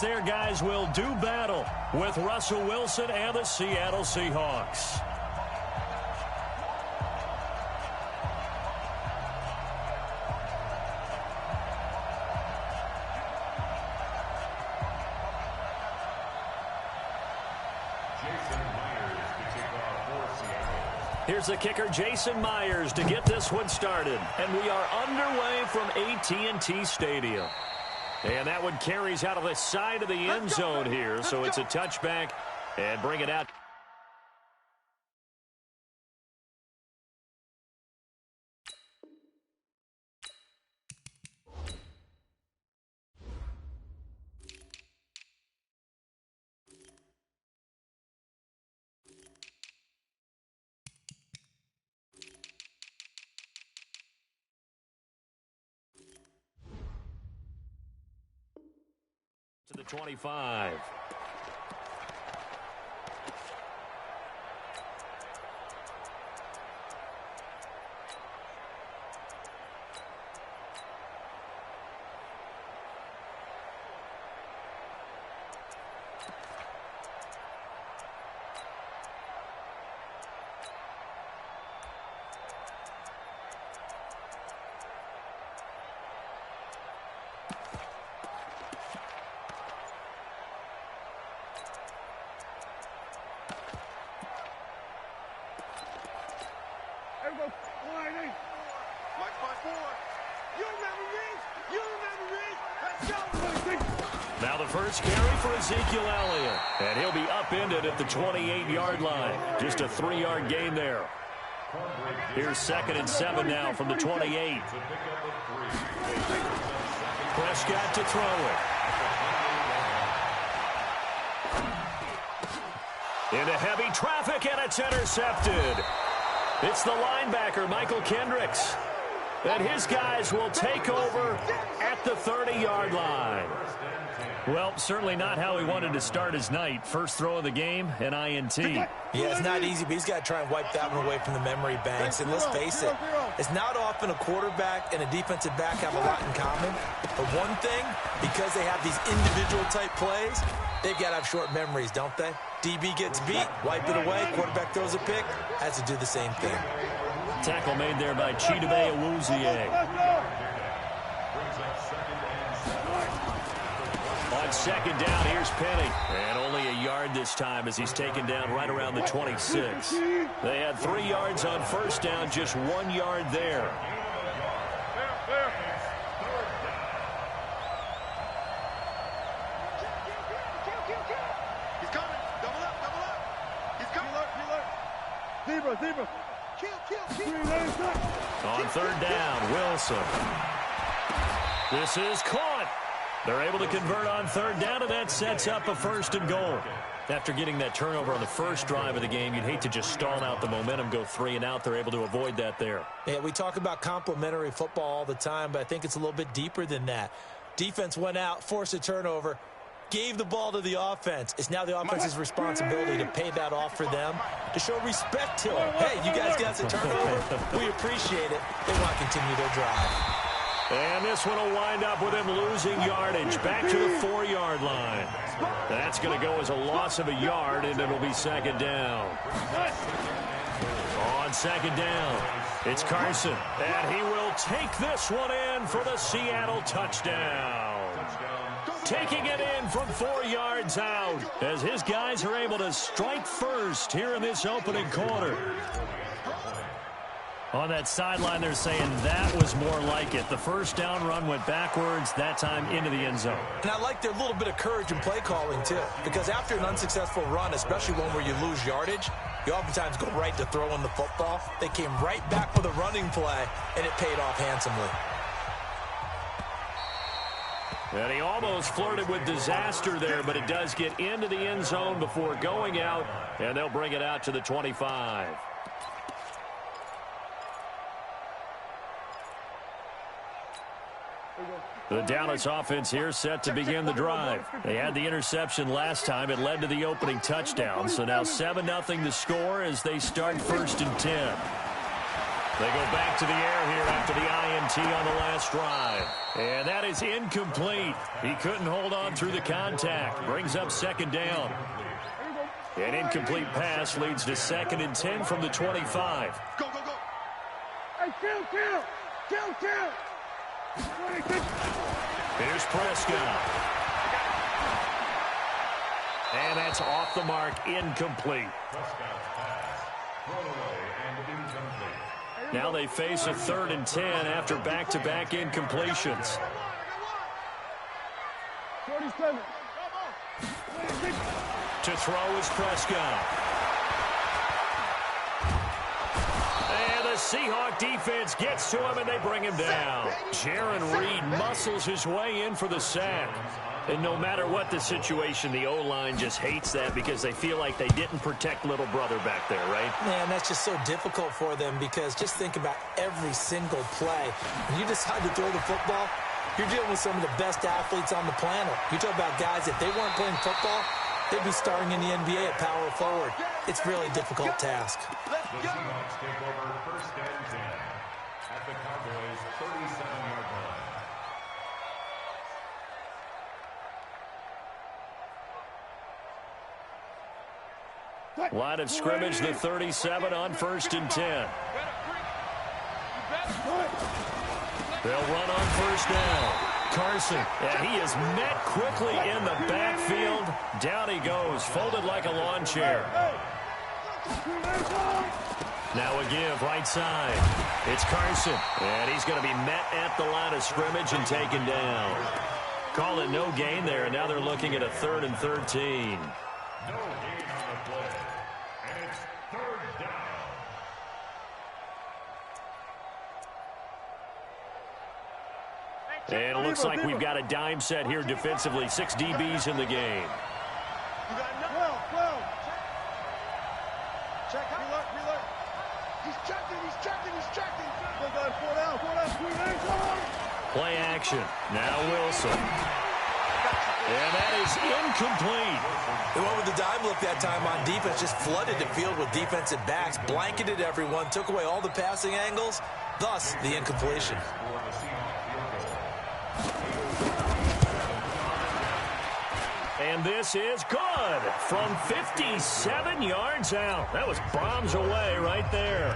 Their guys will do battle with Russell Wilson and the Seattle Seahawks. Here's the kicker, Jason Myers, to get this one started. And we are underway from AT&T Stadium. And that one carries out of the side of the end zone here. So it's a touchback and bring it out. To the 25. Now the first carry for Ezekiel Elliott. And he'll be upended at the 28-yard line. Just a 3-yard gain there. Here's 2nd and 7 now from the 28. Prescott to throw it. Into heavy traffic, and it's intercepted. It's the linebacker, Michael Kendricks. And his guys will take over at the 30-yard line. Well, certainly not how he wanted to start his night. First throw of the game, an INT. Yeah, it's not easy, but he's got to try and wipe that one away from the memory banks. And let's face it, it's not often a quarterback and a defensive back have a lot in common. But one thing, because they have these individual type plays, they've got to have short memories, don't they? DB gets beat, wipe it away, quarterback throws a pick, has to do the same thing. Tackle made there by Chidobe Awuzie. On 2nd down, here's Penny. And only a yard this time as he's taken down right around the 26. They had 3 yards on 1st down, just 1 yard there. He's coming. Double up. He's coming. Zebra. On 3rd down, Wilson. This is caught. They're able to convert on 3rd down, and that sets up a 1st and goal. After getting that turnover on the first drive of the game, you'd hate to just stall out the momentum, go 3 and out. They're able to avoid that there. Yeah, we talk about complementary football all the time, but I think it's a little bit deeper than that. Defense went out, forced a turnover, gave the ball to the offense. It's now the offense's responsibility to pay that off for them, to show respect to them. Hey, you guys got the turnover. We appreciate it. They want to continue their drive. And this one will wind up with him losing yardage back to the 4-yard line. That's going to go as a loss of a yard, and it'll be 2nd down. On 2nd down, it's Carson, and he will take this one in for the Seattle touchdown. Taking it in from 4 yards out as his guys are able to strike first here in this opening quarter. On that sideline, they're saying that was more like it. The 1st down run went backwards, that time into the end zone. And I like their little bit of courage in play calling, too. Because after an unsuccessful run, especially one where you lose yardage, you oftentimes go right to throwing the football. They came right back with a running play, and it paid off handsomely. And he almost flirted with disaster there, but it does get into the end zone before going out, and they'll bring it out to the 25. The Dallas offense here set to begin the drive. They had the interception last time. It led to the opening touchdown. So now 7-0 to score as they start 1st and 10. They go back to the air here after the INT on the last drive. And that is incomplete. He couldn't hold on through the contact. Brings up second down. An incomplete pass leads to 2nd and 10 from the 25. Go, go, go. Hey, kill. Here's Prescott. And that's off the mark, incomplete. Now they face a 3rd and 10 after back-to-back incompletions. 47. To throw is Prescott. And the Seahawk defense gets to him, and they bring him down. Jaron Reed muscles his way in for the sack. And no matter what the situation, the O-line just hates that because they feel like they didn't protect little brother back there, right? Man, that's just so difficult for them because just think about every single play. When you decide to throw the football, you're dealing with some of the best athletes on the planet. You talk about guys, if they weren't playing football, they'd be starting in the NBA at power forward. It's a really difficult task. Let's go. Seahawks take over 1st and 10 at the Cowboys' 37-yard line. Line of scrimmage, the 37 on 1st and 10. They'll run on 1st down. Carson, and he is met quickly in the backfield. Down he goes, folded like a lawn chair. Now a give, right side. It's Carson, and he's going to be met at the line of scrimmage and taken down. Call it no gain there, and now they're looking at a 3rd and 13. No gain on the play, and it's 3rd down. And it looks like we've got a dime set here defensively. 6 DBs in the game. You got 12. Check, reload. He's checking. Go, 4 down. Play action. Now Wilson. And that is incomplete. They went with the dime look that time on defense, just flooded the field with defensive backs, blanketed everyone, took away all the passing angles, thus the incompletion. And this is good from 57 yards out. That was bombs away right there.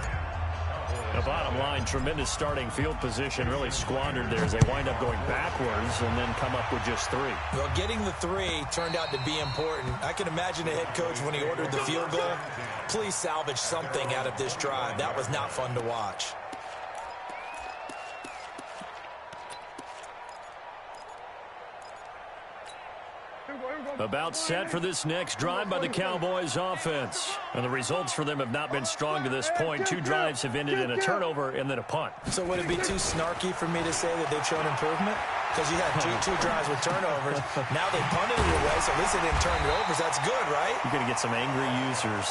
The bottom line, tremendous starting field position, really squandered there as they wind up going backwards and then come up with just 3. Well, getting the 3 turned out to be important. I can imagine the head coach when he ordered the field goal. Please salvage something out of this drive. That was not fun to watch. About set for this next drive by the Cowboys offense. And the results for them have not been strong to this point. 2 drives have ended in a turnover and then a punt. So would it be too snarky for me to say that they've shown improvement? Because you had two drives with turnovers. Now they punted it away, so at least they didn't turn it over. So that's good, right? You're going to get some angry users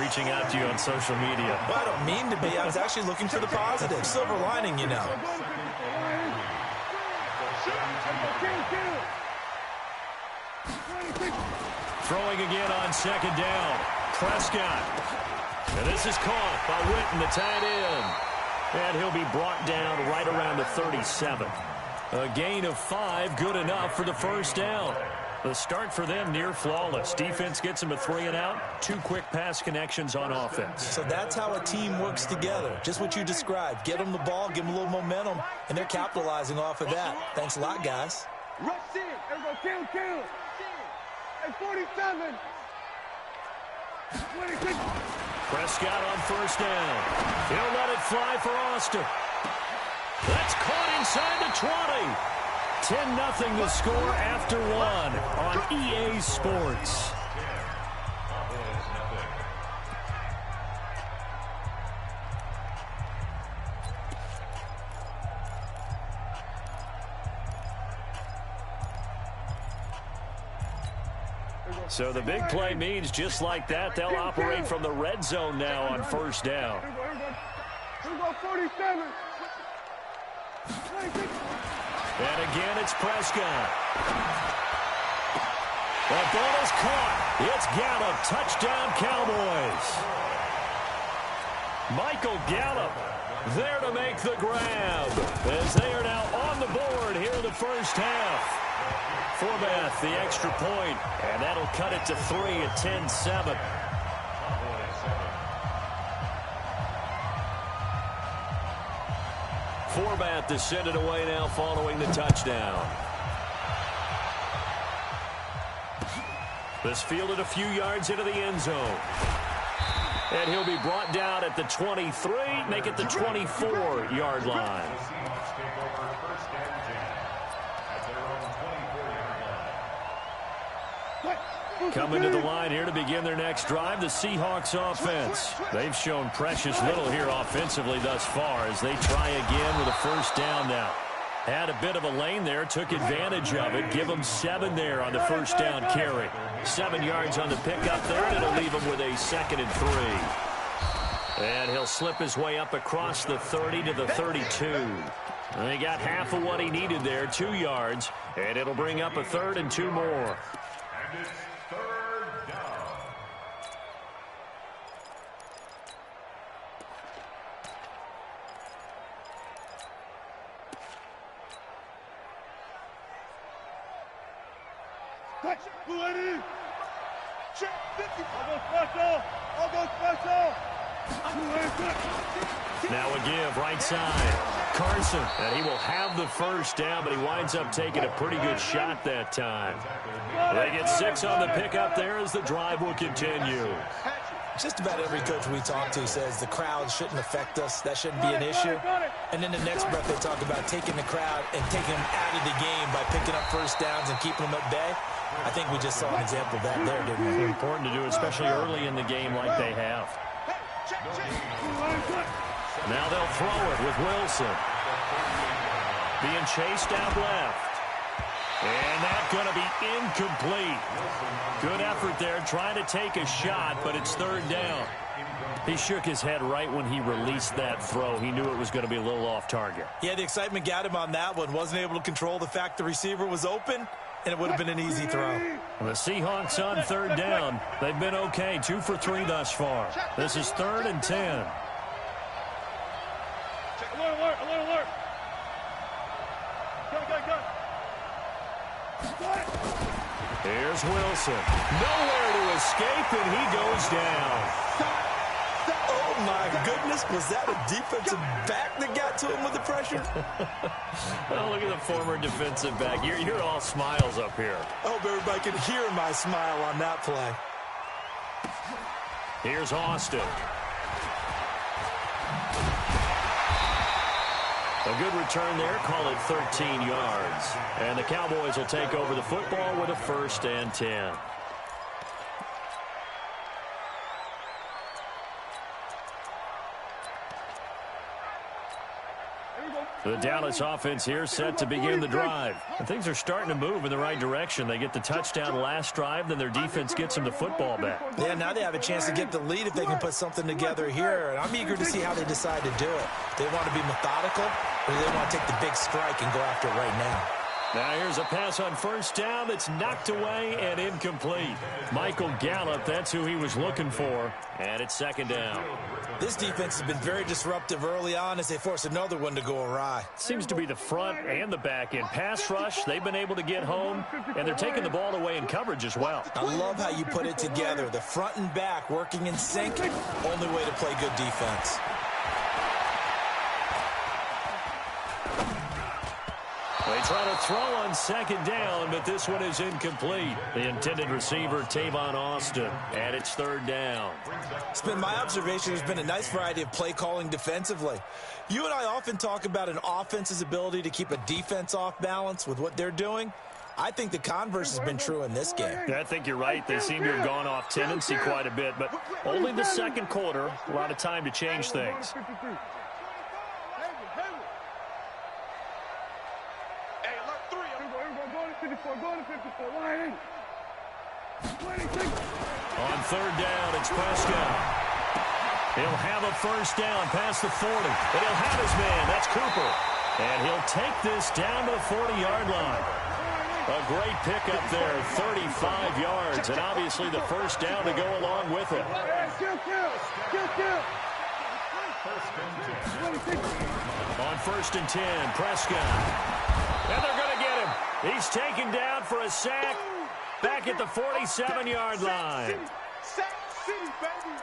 reaching out to you on social media. Well, I don't mean to be. I was actually looking for the positive. Silver lining, you know. Throwing again on 2nd down. Prescott. And this is caught by Witten, the tight end. And he'll be brought down right around the 37. A gain of 5, good enough for the 1st down. The start for them near flawless. Defense gets them a 3 and out. 2 quick pass connections on offense. So that's how a team works together. Just what you described. Get them the ball, give them a little momentum, and they're capitalizing off of that. Thanks a lot, guys. Rush in. Everybody kill. At 47. 26. Prescott on 1st down. He'll let it fly for Austin. That's caught inside the 20. 10-0 the score after 1 on EA Sports. So the big play means just like that, they'll operate from the red zone now on 1st down. Here we go, 47. And again, it's Prescott. The ball is caught. It's Gallup. Touchdown, Cowboys. Michael Gallup There to make the grab, as they are now on the board here in the first half. Forbath, the extra point, and that'll cut it to 3 at 10-7. Forbath to send it away now following the touchdown. This fielded a few yards into the end zone. And he'll be brought down at the 23, make it the 24-yard line. Coming to the line here to begin their next drive, the Seahawks offense. They've shown precious little here offensively thus far as they try again with a first down now. Had a bit of a lane there, took advantage of it. Give them 7 there on the first down carry. 7 yards on the pickup there, and it'll leave him with a 2nd and 3. And he'll slip his way up across the 30 to the 32. And he got half of what he needed there, 2 yards, and it'll bring up a 3rd and 2 more. And it's 3rd down. Now a give, right side. Carson, and he will have the first down, but he winds up taking a pretty good shot that time. They get 6 on the pickup there as the drive will continue. Just about every coach we talk to says the crowd shouldn't affect us. That shouldn't be an issue. And then the next breath they talk about taking the crowd and taking them out of the game by picking up first downs and keeping them at bay. I think we just saw an example of that there, didn't we? Important to do, especially early in the game like they have. Now they'll throw it with Wilson. Being chased out left. And that's going to be incomplete. Good effort there, trying to take a shot, but it's 3rd down. He shook his head right when he released that throw. He knew it was going to be a little off target. Yeah, the excitement got him on that one. Wasn't able to control the fact the receiver was open, and it would have been an easy throw. The Seahawks on 3rd down. They've been okay, 2 for 3 thus far. This is 3rd and 10. Alert. Go. Here's Wilson. Nowhere to escape, and he goes down. Oh, my goodness. Was that a defensive back that got to him with the pressure? Oh, look at the former defensive back. You're all smiles up here. I hope everybody can hear my smile on that play. Here's Austin. A good return there, call it 13 yards. And the Cowboys will take over the football with a 1st and 10. The Dallas offense here set to begin the drive. And things are starting to move in the right direction. They get the touchdown last drive, then their defense gets them the football back. Yeah, now they have a chance to get the lead if they can put something together here. And I'm eager to see how they decide to do it. They want to be methodical, or they want to take the big strike and go after it right now. Now here's a pass on first down that's knocked away and incomplete. Michael Gallup, that's who he was looking for. And it's 2nd down. This defense has been very disruptive early on as they force another one to go awry. Seems to be the front and the back end. Pass rush, they've been able to get home, and they're taking the ball away in coverage as well. I love how you put it together. The front and back working in sync, only way to play good defense. They try to throw on 2nd down, but this one is incomplete. The intended receiver, Tavon Austin, and it's 3rd down. It's been my observation there's been a nice variety of play calling defensively. You and I often talk about an offense's ability to keep a defense off balance with what they're doing. I think the converse has been true in this game. I think you're right. They seem to have gone off tendency quite a bit, but only the 2nd quarter. A lot of time to change things. On 3rd down, it's Prescott. He'll have a first down past the 40. And he'll have his man. That's Cooper. And he'll take this down to the 40-yard line. A great pickup there, 35 yards. And obviously the first down to go along with it. On 1st and 10, Prescott. And they're going to get him. He's taken down for a sack back at the 47-yard line. Sack City, baby.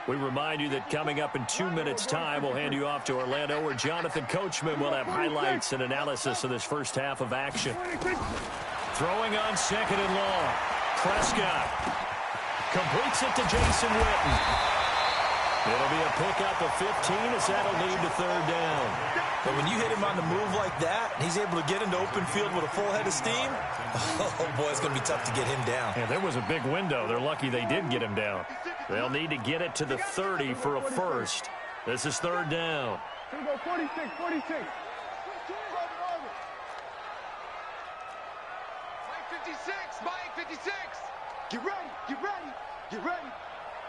We remind you that coming up in 2 minutes' time, we'll hand you off to Orlando, where Jonathan Coachman will have highlights and analysis of this first half of action. Throwing on 2nd and long. Prescott completes it to Jason Witten. It'll be a pickup of 15 as that'll lead to 3rd down. But when you hit him on the move like that, and he's able to get into open field with a full head of steam, oh, boy, it's going to be tough to get him down. Yeah, there was a big window. They're lucky they did get him down. They'll need to get it to the 30 for a first. This is 3rd down. Here we go, 46, 46. Mike 56, Mike 56. Get ready, get ready, get ready.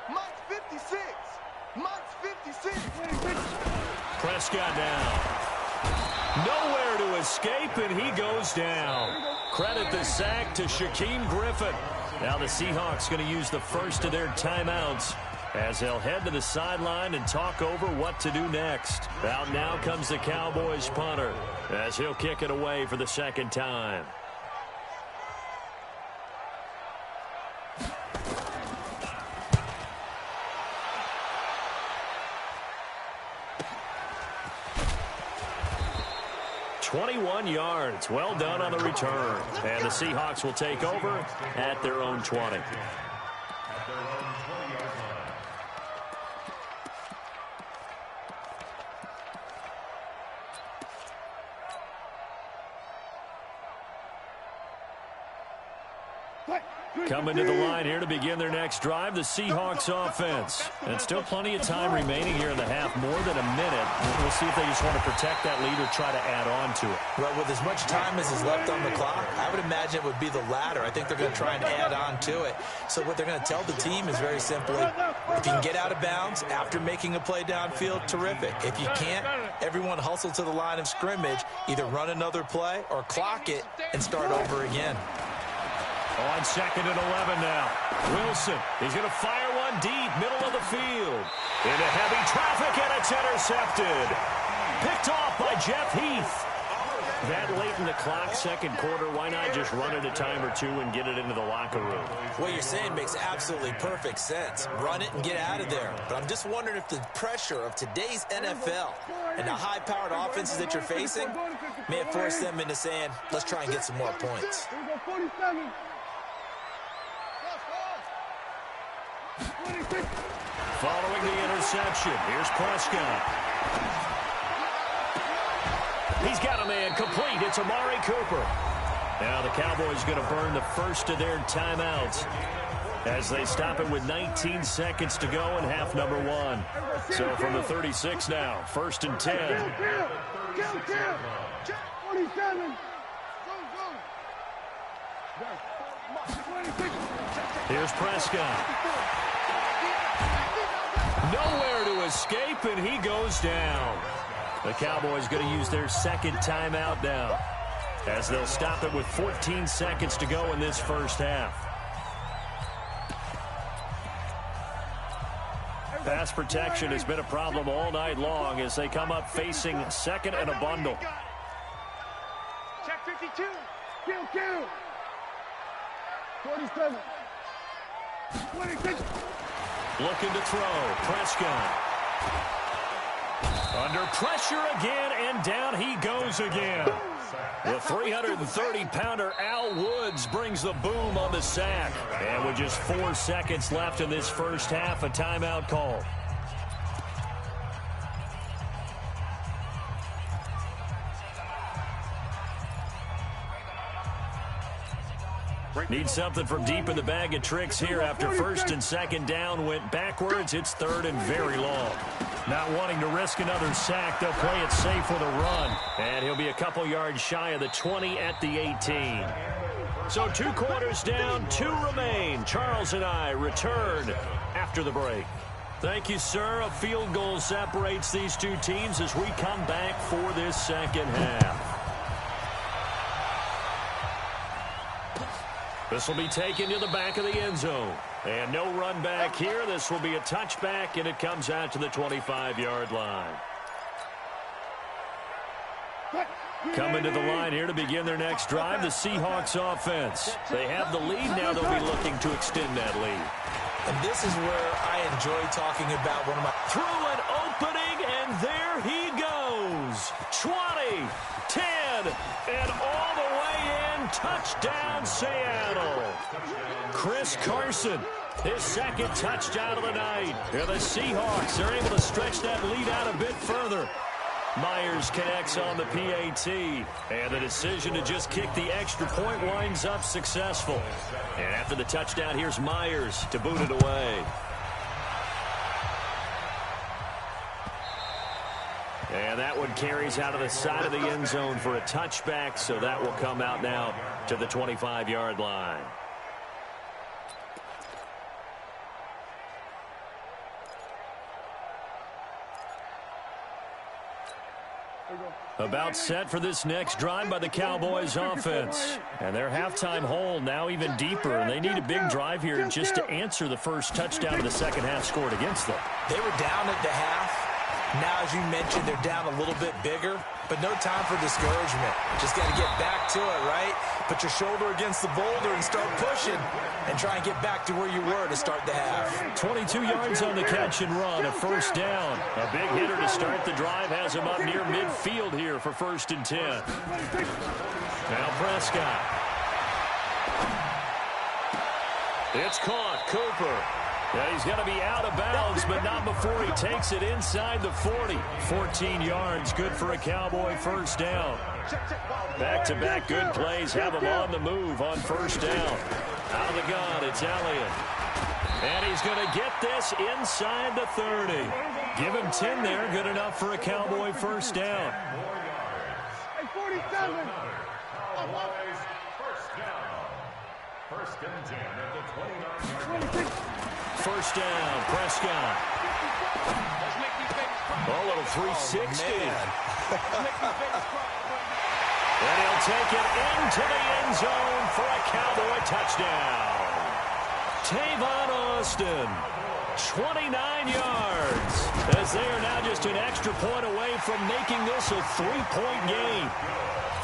Mike's 56. Mike's 56. Prescott down. Nowhere to escape, and he goes down. Credit the sack to Shaquem Griffin. Now the Seahawks going to use the first of their timeouts as they'll head to the sideline and talk over what to do next. Out now comes the Cowboys punter as he'll kick it away for the 2nd time. .21 yards. Well done on the return. And the Seahawks will take over at their own 20. Coming to the line here to begin their next drive, the Seahawks offense. And still plenty of time remaining here in the half, more than a minute. We'll see if they just want to protect that lead or try to add on to it. Well, with as much time as is left on the clock, I would imagine it would be the latter. I think they're going to try and add on to it. So what they're going to tell the team is very simply, if you can get out of bounds after making a play downfield, terrific. If you can't, everyone hustle to the line of scrimmage, either run another play or clock it and start over again. On 2nd and 11 now. Wilson, he's going to fire one deep, middle of the field. Into heavy traffic, and it's intercepted. Picked off by Jeff Heath. That late in the clock, 2nd quarter, why not just run it a time or two and get it into the locker room? What you're saying makes absolutely perfect sense. Run it and get out of there. But I'm just wondering if the pressure of today's NFL and the high-powered offenses that you're facing may have forced them into saying, let's try and get some more points. Following the interception, here's Prescott. He's got a man complete. It's Amari Cooper. Now the Cowboys going to burn the first of their timeouts as they stop it with 19 seconds to go in half number 1. So from the 36 now, 1st and 10. 47. Here's Prescott. Nowhere to escape, and he goes down. The Cowboys going to use their 2nd timeout now as they'll stop it with 14 seconds to go in this first half. Pass protection has been a problem all night long as they come up facing 2nd and a bundle. Check 52. Kill. 47. 26. Looking to throw. Prescott. Under pressure again, and down he goes again. The 330-pounder Al Woods brings the boom on the sack. And with just 4 seconds left in this first half, a timeout call. Need something from deep in the bag of tricks here after 1st and 2nd down went backwards. It's 3rd and very long. Not wanting to risk another sack, they'll play it safe with a run. And he'll be a couple yards shy of the 20 at the 18. So 2 quarters down, 2 remain. Charles and I return after the break. Thank you, sir. A field goal separates these 2 teams as we come back for this 2nd half. This will be taken to the back of the end zone. And no run back here. This will be a touchback, and it comes out to the 25-yard line. Coming to the line here to begin their next drive, the Seahawks offense. They have the lead. Now they'll be looking to extend that lead. And this is where I enjoy talking about one of my... Through an opening, and there he goes. 20, 10, and all the way in. Touchdown, Seattle. Chris Carson, his second touchdown of the night. And the Seahawks are able to stretch that lead out a bit further. Myers connects on the PAT, and the decision to just kick the extra point winds up successful. And after the touchdown, here's Myers to boot it away. And that one carries out of the side of the end zone for a touchback, so that will come out now to the 25-yard line. About set for this next drive by the Cowboys offense. And their halftime hole now even deeper, and they need a big drive here just to answer the first touchdown of the second half scored against them. They were down at the half. Now, as you mentioned, they're down a little bit bigger, but no time for discouragement. Just got to get back to it, right? Put your shoulder against the boulder and start pushing and try and get back to where you were to start the half. 22 yards on the catch and run, a first down. A big hitter to start the drive has him up near midfield here for 1st and 10. Now Prescott. It's caught. Cooper. Yeah, he's going to be out of bounds, but not before he takes it inside the 40. 14 yards, good for a Cowboy first down. Back-to-back good plays have him on the move on first down. Out of the gun, it's Elliott. And he's going to get this inside the 30. Give him 10 there, good enough for a Cowboy first down. 47. First and 10 at the 29-yard line. First down, Prescott. A little 360. And he'll take it into the end zone for a Cowboy touchdown. Tavon Austin, 29 yards. As they are now just an extra point away from making this a 3-point game.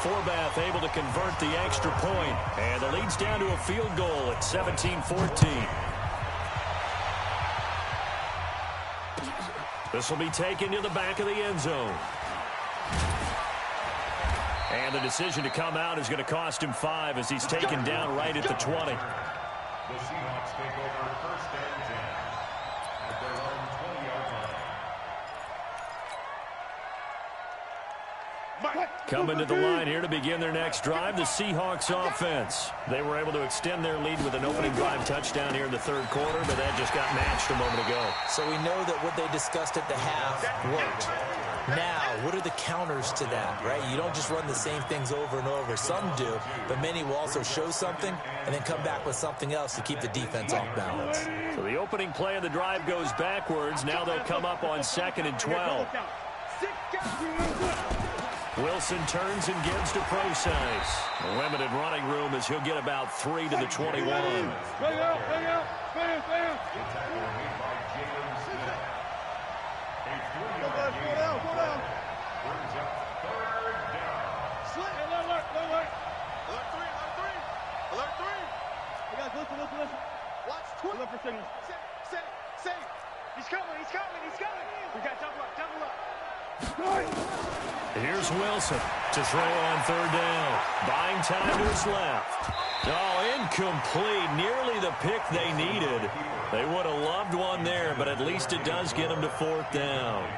Forbath able to convert the extra point. And the lead's down to a field goal at 17-14. This will be taken to the back of the end zone. And the decision to come out is going to cost him 5 as he's taken down right at the 20. The Seahawks take over 1st and 10 at their own 20-yard line. Coming to the line here to begin their next drive, the Seahawks offense. They were able to extend their lead with an opening drive touchdown here in the 3rd quarter, but that just got matched a moment ago. So we know that what they discussed at the half worked. Now, what are the counters to that, right? You don't just run the same things over and over. Some do, but many will also show something and then come back with something else to keep the defense off balance. So the opening play of the drive goes backwards. Now they'll come up on 2nd and 12. Wilson turns and gives to Procise. Limited running room as he'll get about 3 to the 21. Listen. Watch. Look for signals. Say. He's coming. We got double up. Here's Wilson to throw on 3rd down. Buying time to his left. Oh, incomplete. Nearly the pick they needed. They would have loved one there, but at least it does get them to 4th down.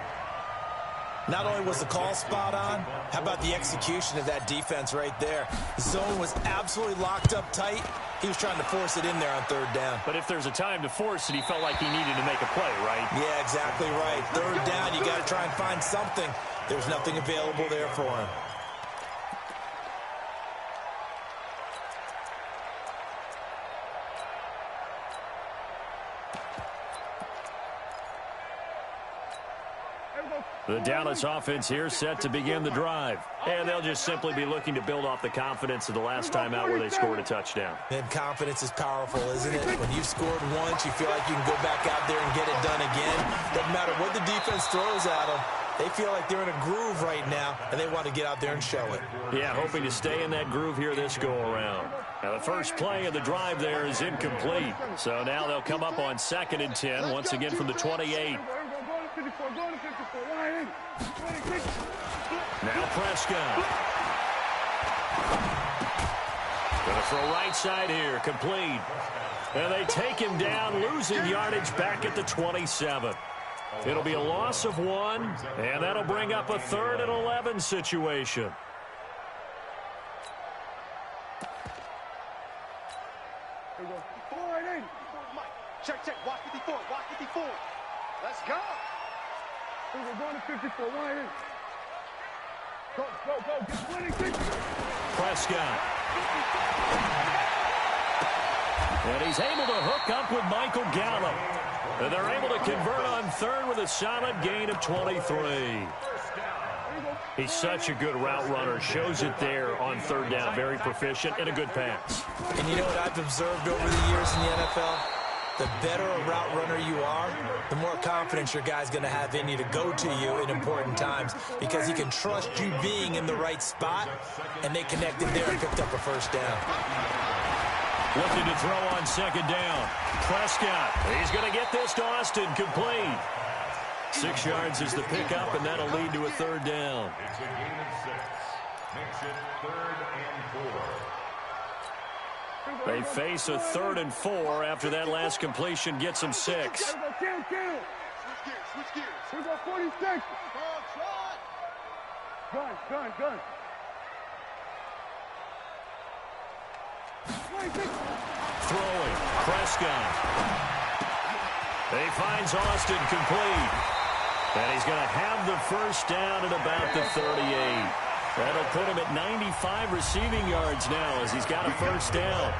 Not only was the call spot on, how about the execution of that defense right there? The zone was absolutely locked up tight. He was trying to force it in there on 3rd down. But if there's a time to force it, he felt like he needed to make a play, right? Yeah, exactly right. 3rd down, you got to try and find something. There's nothing available there for him. There we go. The Dallas offense here set to begin the drive. And they'll just simply be looking to build off the confidence of the last time out where they scored a touchdown. And confidence is powerful, isn't it? When you've scored once, you feel like you can go back out there and get it done again. Doesn't matter what the defense throws at them. They feel like they're in a groove right now, and they want to get out there and show it. Yeah, hoping to stay in that groove here this go-around. Now, the first play of the drive there is incomplete. So now they'll come up on 2nd and 10, once again from the 28. Now Prescott. Gonna throw right side here, complete. And they take him down, losing yardage back at the 27. It'll be a loss of 1, and that'll bring up a 3rd and 11 situation. Check, watch 54, watch 54. Let's go. We're going to 54, wide in. Go, get 26. Prescott. And he's able to hook up with Michael Gallup. And they're able to convert on 3rd with a solid gain of 23. He's such a good route runner. Shows it there on 3rd down. Very proficient and a good pass. And you know what I've observed over the years in the NFL? The better a route runner you are, the more confidence your guy's going to have in you to go to you in important times because he can trust you being in the right spot, and they connected there and picked up a 1st down. Looking to throw on 2nd down. Prescott, he's going to get this to Austin, complete. 6 yards is the pickup, and that'll lead to a 3rd down. It's a gain of 6. Makes it 3rd and 4. They face a 3rd and 4 after that last completion gets them 6. Switch gears. We go 46. Gun. 26. Throwing, Prescott. He finds Austin complete. And he's going to have the 1st down at about the 38. That'll put him at 95 receiving yards now as he's got a 1st down.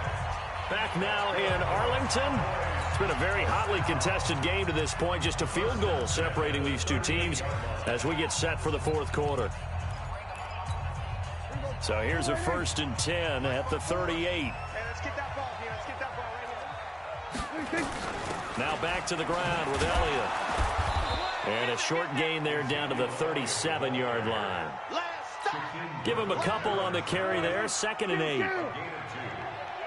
Back now in Arlington. It's been a very hotly contested game to this point. Just a field goal separating these two teams as we get set for the 4th quarter. So here's a 1st and 10 at the 38. Hey, let's get that ball here. Let's get that ball right here. Now back to the ground with Elliott. And a short gain there down to the 37-yard line. Give him a couple on the carry there. 2nd and 8. Gain of 2.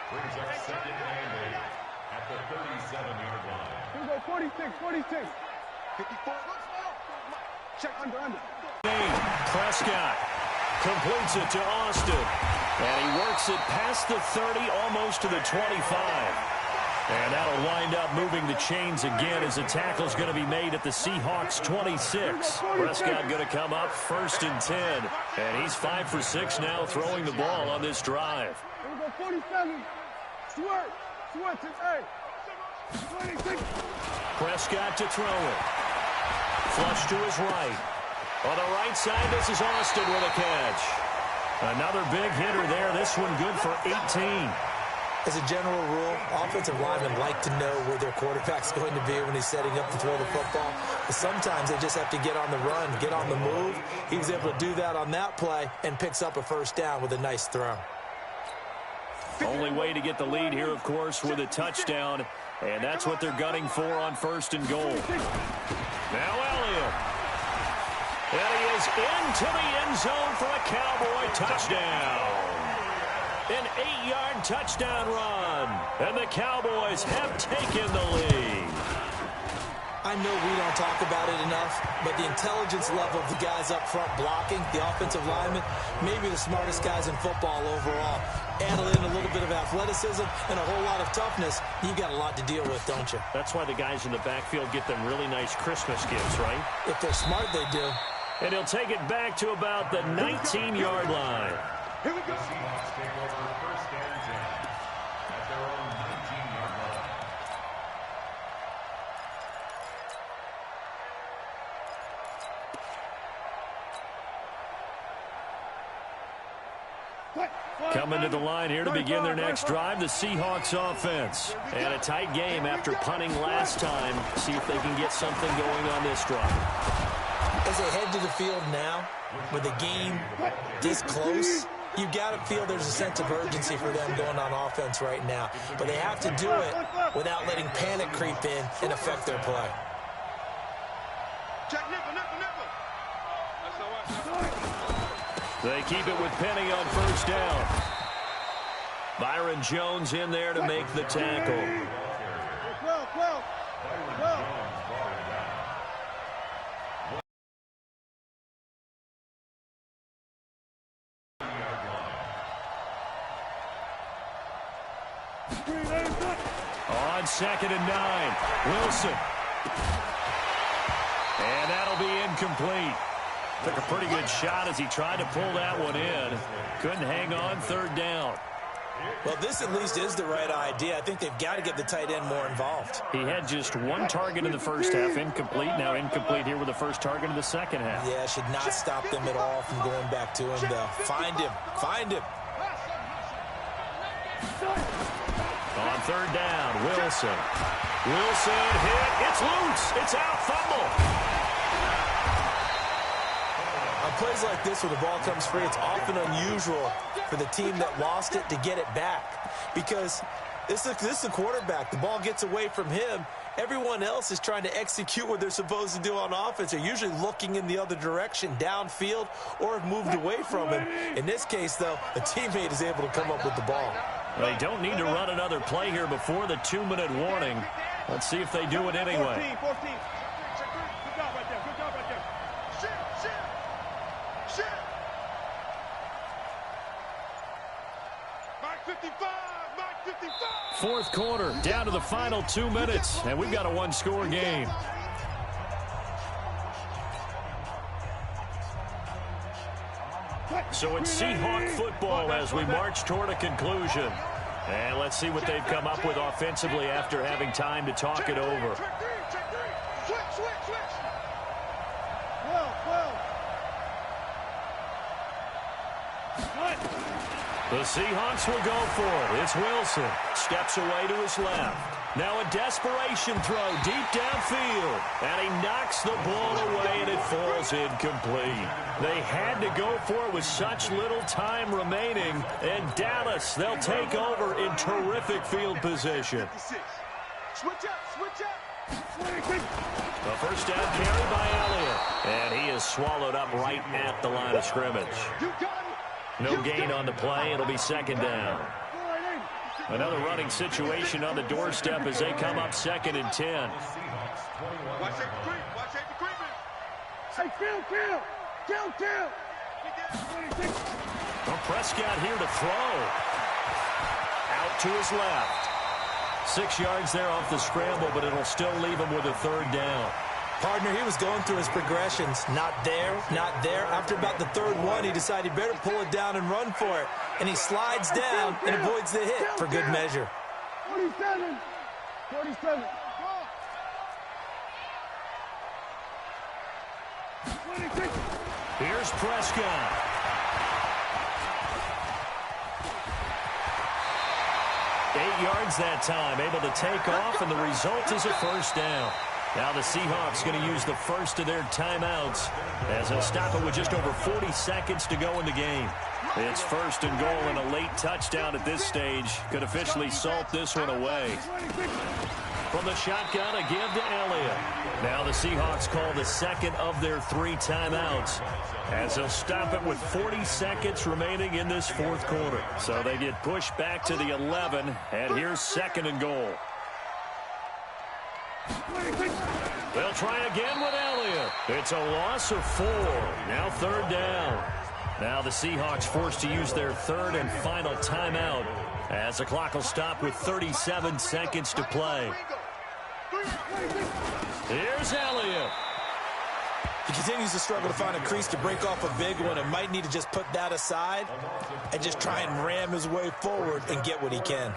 Brings up 2nd and 8 at the 37-yard line. We go 46. 54. Check under. Prescott completes it to Austin. And he works it past the 30, almost to the 25. And that'll wind up moving the chains again as the tackle's going to be made at the Seahawks 26. Prescott going to come up 1st and 10. And he's 5 for 6 now throwing the ball on this drive. We go 47. Switch, hey. 26. Prescott to throw it. Flush to his right. On the right side, this is Austin with a catch. Another big hitter there. This one good for 18. As a general rule, offensive linemen like to know where their quarterback's going to be when he's setting up to throw the football. But sometimes they just have to get on the run, get on the move. He was able to do that on that play and picks up a 1st down with a nice throw. Only way to get the lead here, of course, with a touchdown. And that's what they're gunning for on 1st and goal. Now Elliott. And he is into the end zone for a Cowboy touchdown. An 8-yard touchdown run. And the Cowboys have taken the lead. I know we don't talk about it enough, but the intelligence level of the guys up front blocking, the offensive linemen, maybe the smartest guys in football overall. Add in a little bit of athleticism and a whole lot of toughness, you got a lot to deal with, don't you? That's why the guys in the backfield get them really nice Christmas gifts, right? If they're smart, they do. And he'll take it back to about the 19-yard line. Here we go. Seahawks take over 1st and 10 at their own 19-yard line. Coming to the line here to begin their next drive, the Seahawks offense. And a tight game after punting last time. See if they can get something going on this drive. As they head to the field now, with the game this close, you've got to feel there's a sense of urgency for them going on offense right now. But they have to do it without letting panic creep in and affect their play. They keep it with Penny on first down. Byron Jones in there to make the tackle. On 2nd and 9, Wilson. And that'll be incomplete. Took a pretty good shot as he tried to pull that one in. Couldn't hang on 3rd down. Well, this at least is the right idea. I think they've got to get the tight end more involved. He had just 1 target in the first half, incomplete. Now incomplete here with the first target in the second half. Yeah, should not stop them at all from going back to him, though. Find him. Find him. On 3rd down, Wilson. Wilson hit. It's loose. It's out. Fumble. On plays like this where the ball comes free, it's often unusual for the team that lost it to get it back. Because this is the quarterback. The ball gets away from him. Everyone else is trying to execute what they're supposed to do on offense. They're usually looking in the other direction, downfield, or have moved away from him. In this case, though, a teammate is able to come up with the ball. They don't need to run another play here before the 2-minute warning. Let's see if they do it anyway. 14. Good job right there. Good job right there. Shit. Mark 55. Mark 55. 4th quarter, down to the final 2 minutes, and we've got a 1-score game. So it's Seahawk football as we march toward a conclusion. And let's see what they've come up with offensively after having time to talk it over. Switch. The Seahawks will go for it. It's Wilson. Steps away to his left. Now a desperation throw deep downfield. And he knocks the ball away, and it falls incomplete. They had to go for it with such little time remaining. And Dallas, they'll take over in terrific field position. Switch up. The first down carry by Elliott. And he is swallowed up right at the line of scrimmage. No gain on the play. It'll be 2nd down. Another running situation on the doorstep as they come up 2nd and 10. Watch it creeping. Hey, Phil. Well, Prescott here to throw. Out to his left. 6 yards there off the scramble, but it'll still leave him with a 3rd down. Partner, he was going through his progressions. Not there. After about the 3rd one, he decided he better pull it down and run for it. And he slides down and avoids the hit for good measure. 47. Here's Prescott. Eight yards that time, able to take off, and the result is a 1st down. Now the Seahawks going to use the first of their timeouts as they'll stop it with just over 40 seconds to go in the game. It's 1st and goal, and a late touchdown at this stage could officially salt this one away. From the shotgun, a give to Elliott. Now the Seahawks call the 2nd of their 3 timeouts as they'll stop it with 40 seconds remaining in this 4th quarter. So they get pushed back to the 11, and here's 2nd and goal. They'll try again with Elliott. It's a loss of 4. Now 3rd down. Now the Seahawks forced to use their 3rd and final timeout as the clock will stop with 37 seconds to play. Here's Elliott. He continues to struggle to find a crease to break off a big one, and might need to just put that aside and just try and ram his way forward and get what he can.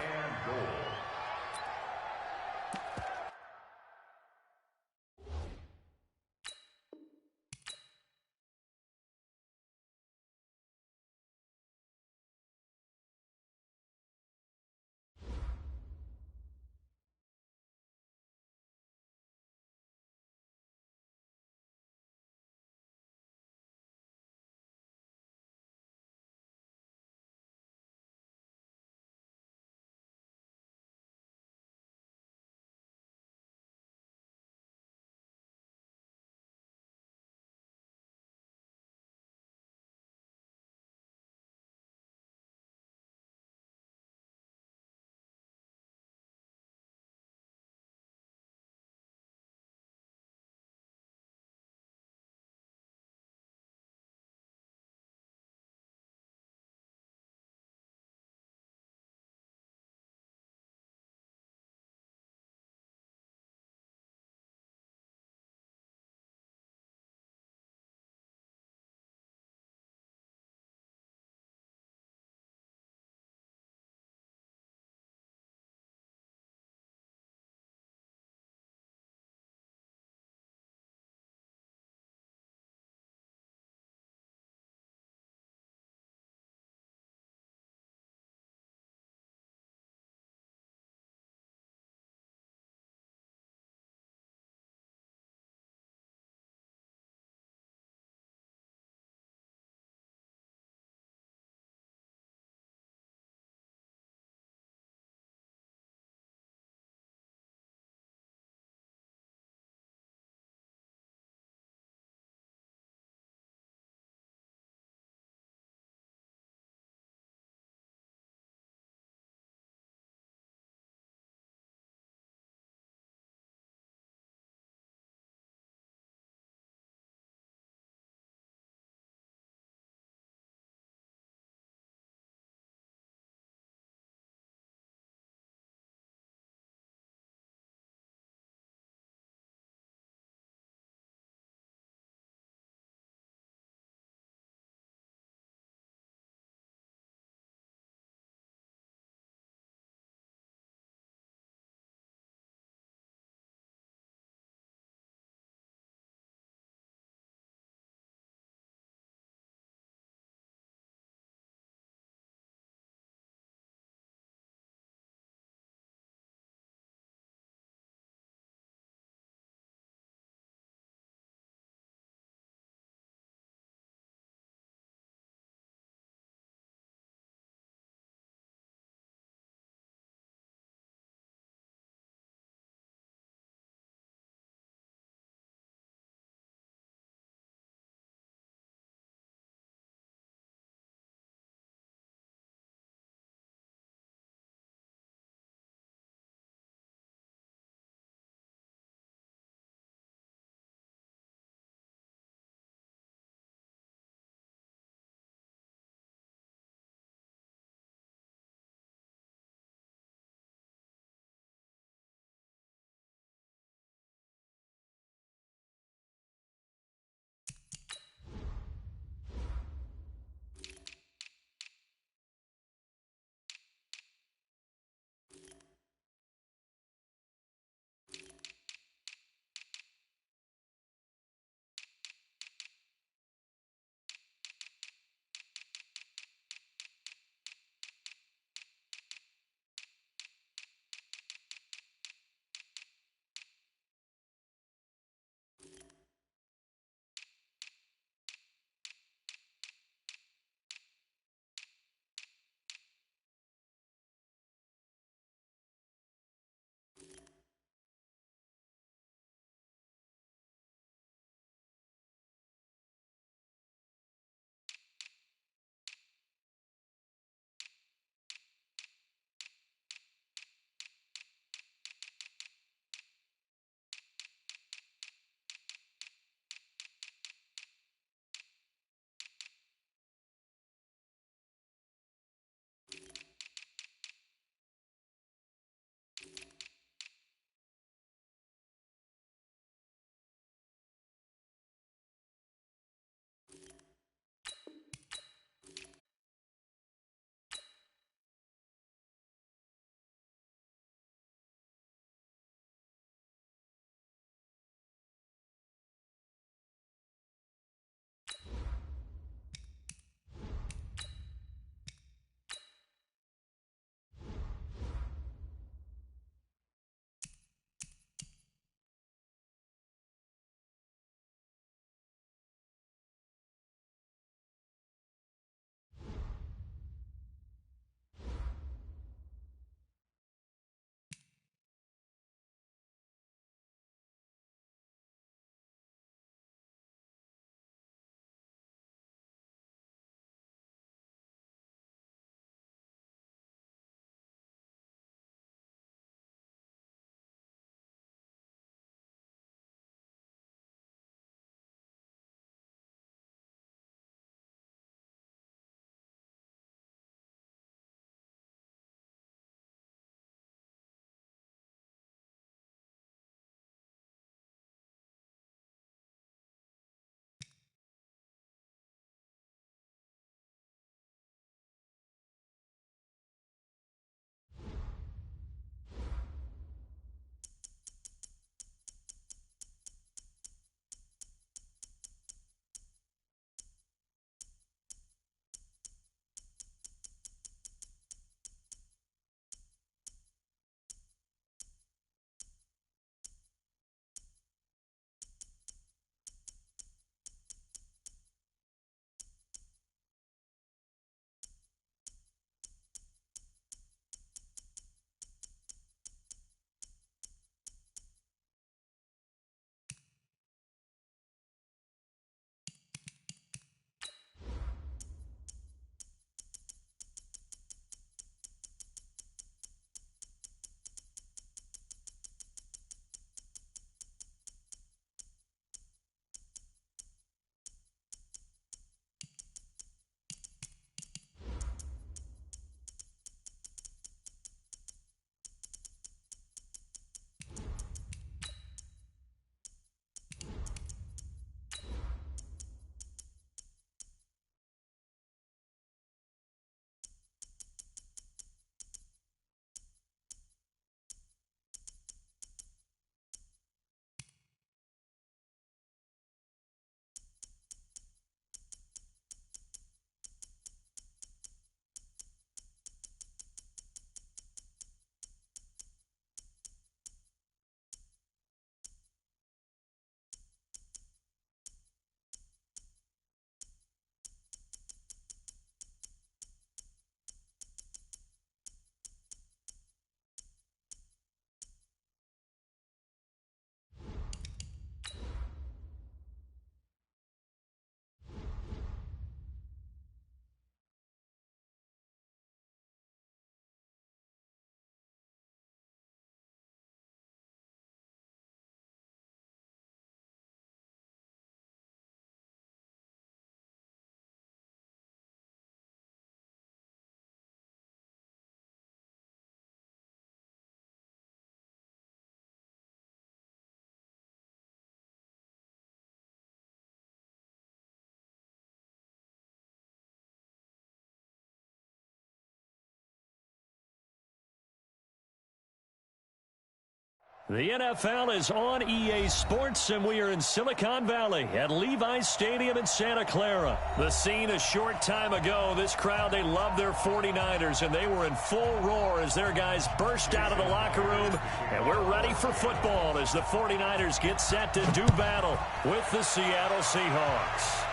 The NFL is on EA Sports, and we are in Silicon Valley at Levi's Stadium in Santa Clara. The scene a short time ago, this crowd, they love their 49ers, and they were in full roar as their guys burst out of the locker room. And we're ready for football as the 49ers get set to do battle with the Seattle Seahawks.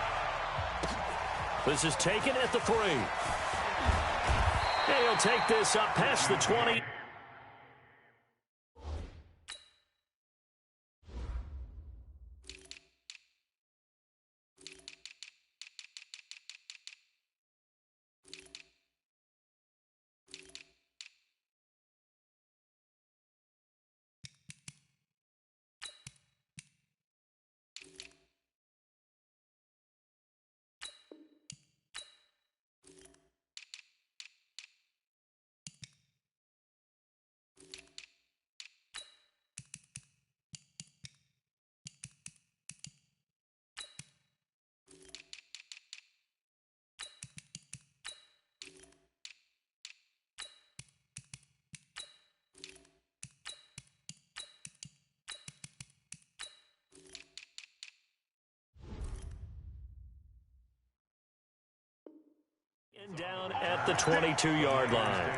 This is taken at the 3. And he'll take this up past the 20. And down at the 22-yard line.